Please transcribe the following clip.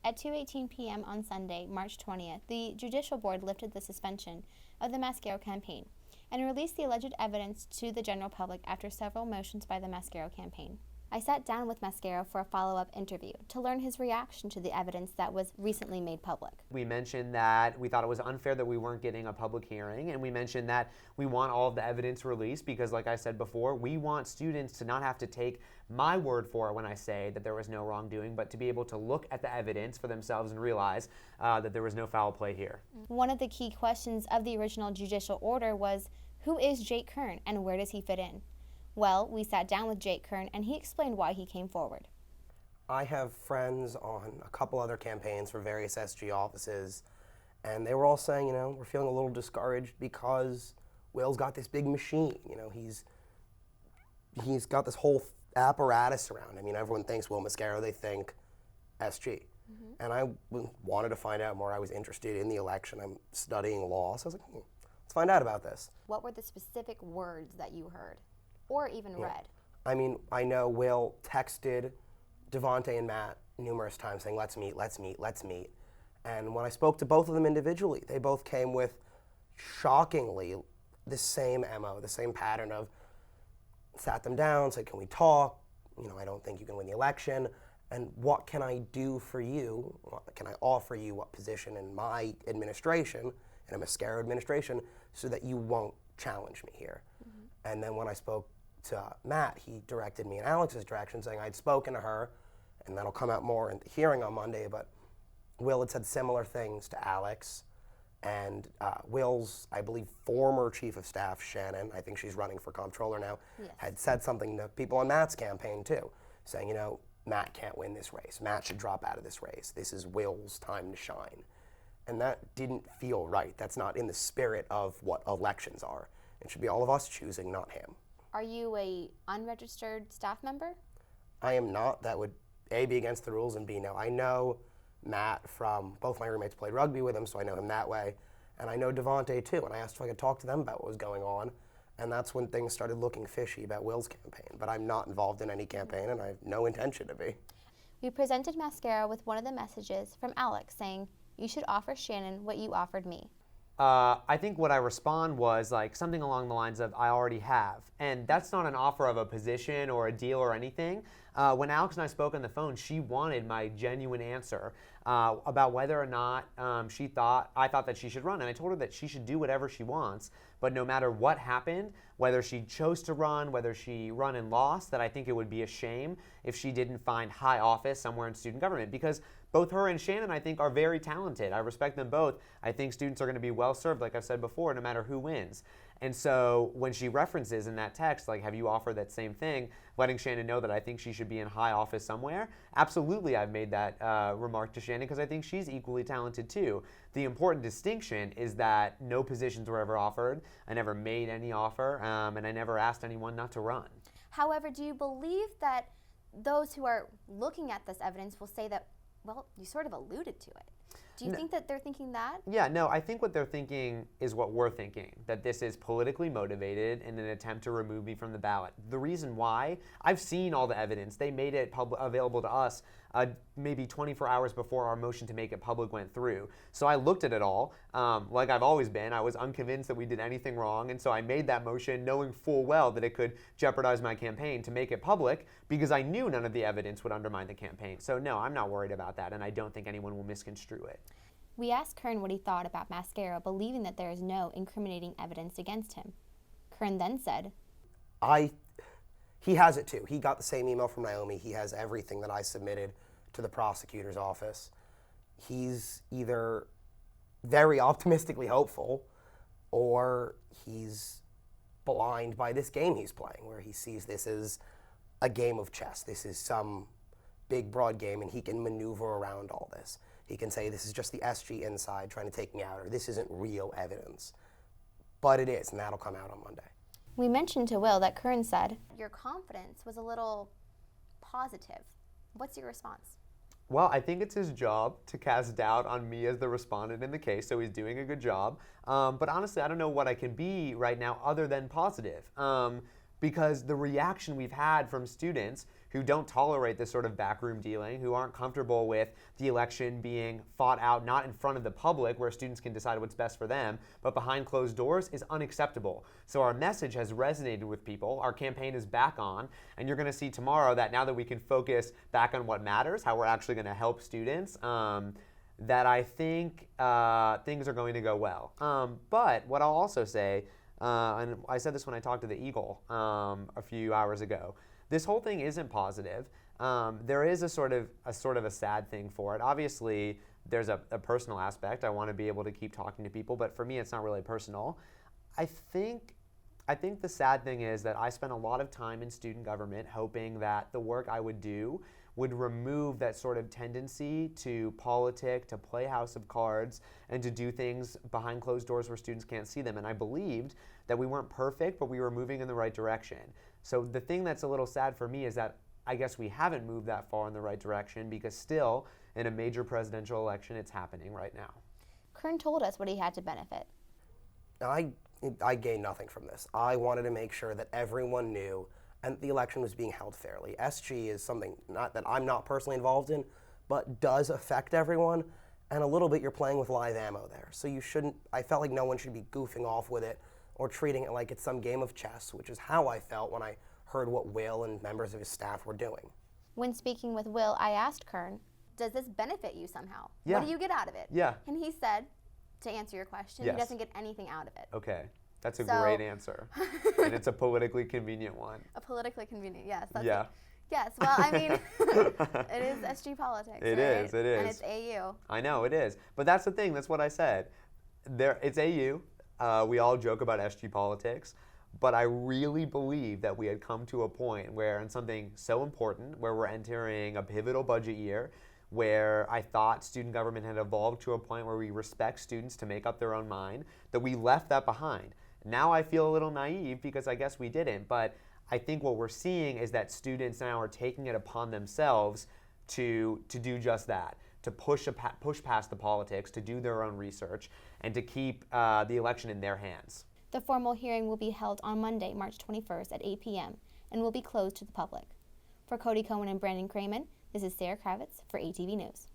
At 2:18 p.m. on Sunday, March 20th, the Judicial Board lifted the suspension of the Mascaro campaign and released the alleged evidence to the general public after several motions by the Mascaro campaign. I sat down with Mascaro for a follow-up interview to learn his reaction to the evidence that was recently made public. We mentioned that we thought it was unfair that we weren't getting a public hearing, and we mentioned that we want all of the evidence released because, like I said before, we want students to not have to take my word for it when I say that there was no wrongdoing, but to be able to look at the evidence for themselves and realize that there was no foul play here. One of the key questions of the original judicial order was, who is Jake Kern and where does he fit in? Well, we sat down with Jake Kern and he explained why he came forward. I have friends on a couple other campaigns for various SG offices, and they were all saying, we're feeling a little discouraged because Will's got this big machine. He's got this whole apparatus around him. Everyone thinks Will Mascaro, they think SG. Mm-hmm. And I wanted to find out more. I was interested in the election. I'm studying law, so I was like, let's find out about this. What were the specific words that you heard or even read? I know Will texted Devontae and Matt numerous times saying, let's meet, let's meet, let's meet. And when I spoke to both of them individually, they both came with shockingly the same MO, the same pattern of sat them down, said, can we talk? I don't think you can win the election. And what can I do for you? What can I offer you? What position in my administration, in a Mascaro administration, so that you won't challenge me here? Mm-hmm. And then when I spoke to Matt, he directed me in Alex's direction, saying I'd spoken to her, and that'll come out more in the hearing on Monday, but Will had said similar things to Alex, and Will's, I believe, former chief of staff, Shannon, I think she's running for comptroller now, yes, had said something to people on Matt's campaign too, saying, Matt can't win this race. Matt should drop out of this race. This is Will's time to shine. And that didn't feel right. That's not in the spirit of what elections are. It should be all of us choosing, not him. Are you a unregistered staff member? I am not. That would, A, be against the rules, and B, no. I know Matt from, both my roommates played rugby with him, so I know him that way. And I know Devontae too, and I asked if I could talk to them about what was going on. And that's when things started looking fishy about Will's campaign. But I'm not involved in any campaign, and I have no intention to be. We presented Mascaro with one of the messages from Alex saying, you should offer Shannon what you offered me. I think what I respond was like something along the lines of, I already have. And that's not an offer of a position or a deal or anything. When Alex and I spoke on the phone, she wanted my genuine answer about whether or not I thought that she should run. And I told her that she should do whatever she wants, but no matter what happened, whether she chose to run, whether she run and lost, that I think it would be a shame if she didn't find high office somewhere in student government, because both her and Shannon, I think, are very talented. I respect them both. I think students are going to be well served, like I've said before, no matter who wins. And so when she references in that text, like, have you offered that same thing, letting Shannon know that I think she should be in high office somewhere, absolutely I've made that remark to Shannon because I think she's equally talented too. The important distinction is that no positions were ever offered. I never made any offer, and I never asked anyone not to run. However, do you believe that those who are looking at this evidence will say that, well, you sort of alluded to it? Do you think that they're thinking that? Yeah, no, I think what they're thinking is what we're thinking, that this is politically motivated in an attempt to remove me from the ballot. The reason why, I've seen all the evidence. They made it available to us maybe 24 hours before our motion to make it public went through. So I looked at it all, like I've always been. I was unconvinced that we did anything wrong, and so I made that motion knowing full well that it could jeopardize my campaign to make it public because I knew none of the evidence would undermine the campaign. So no, I'm not worried about that, and I don't think anyone will misconstrue it. We asked Kern what he thought about Mascaro believing that there is no incriminating evidence against him. Kern then said, He has it too. He got the same email from Naomi. He has everything that I submitted to the prosecutor's office. He's either very optimistically hopeful or he's blind by this game he's playing, where he sees this as a game of chess. This is some big, broad game, and he can maneuver around all this. He can say, this is just the SG inside trying to take me out, or this isn't real evidence. But it is, and that'll come out on Monday. We mentioned to Will that Kern said, your confidence was a little positive. What's your response? Well, I think it's his job to cast doubt on me as the respondent in the case, so he's doing a good job. But honestly, I don't know what I can be right now other than positive. Because the reaction we've had from students who don't tolerate this sort of backroom dealing, who aren't comfortable with the election being fought out not in front of the public where students can decide what's best for them, but behind closed doors, is unacceptable. So our message has resonated with people. Our campaign is back on, and you're going to see tomorrow that now that we can focus back on what matters, how we're actually going to help students, that I think things are going to go well. But what I'll also say, and I said this when I talked to the Eagle a few hours ago, this whole thing isn't positive. There is a sort of a sad thing for it. Obviously, there's a personal aspect. I want to be able to keep talking to people, but for me, it's not really personal. I think the sad thing is that I spent a lot of time in student government hoping that the work I would do would remove that sort of tendency to politic, to play house of cards, and to do things behind closed doors where students can't see them. And I believed that we weren't perfect, but we were moving in the right direction. So the thing that's a little sad for me is that I guess we haven't moved that far in the right direction, because still, in a major presidential election, it's happening right now. Kern told us what he had to benefit. I gained nothing from this. I wanted to make sure that everyone knew and the election was being held fairly. SG is something not that I'm not personally involved in, but does affect everyone, and a little bit you're playing with live ammo there. So you shouldn't, I felt like no one should be goofing off with it or treating it like it's some game of chess, which is how I felt when I heard what Will and members of his staff were doing. When speaking with Will, I asked Kern, does this benefit you somehow? Yeah. What do you get out of it? Yeah. And he said, to answer your question, Yes. he doesn't get anything out of it. Okay. That's a So- great answer. And it's a politically convenient one. A politically convenient, yes. That's Yeah. it. Yes, well, I mean, it is SG politics. It right? is, it And is. it's AU. I know, it is. But that's the thing, that's what I said. It's AU. We all joke about SG politics. But I really believe that we had come to a point where, in something so important, where we're entering a pivotal budget year, where I thought student government had evolved to a point where we respect students to make up their own mind, that we left that behind. Now I feel a little naive because I guess we didn't, but I think what we're seeing is that students now are taking it upon themselves to do just that, to push past the politics, to do their own research, and to keep the election in their hands. The formal hearing will be held on Monday, March 21st at 8 p.m. and will be closed to the public. For Cody Cohen and Brandon Cramen, this is Sarah Kravitz for ATV News.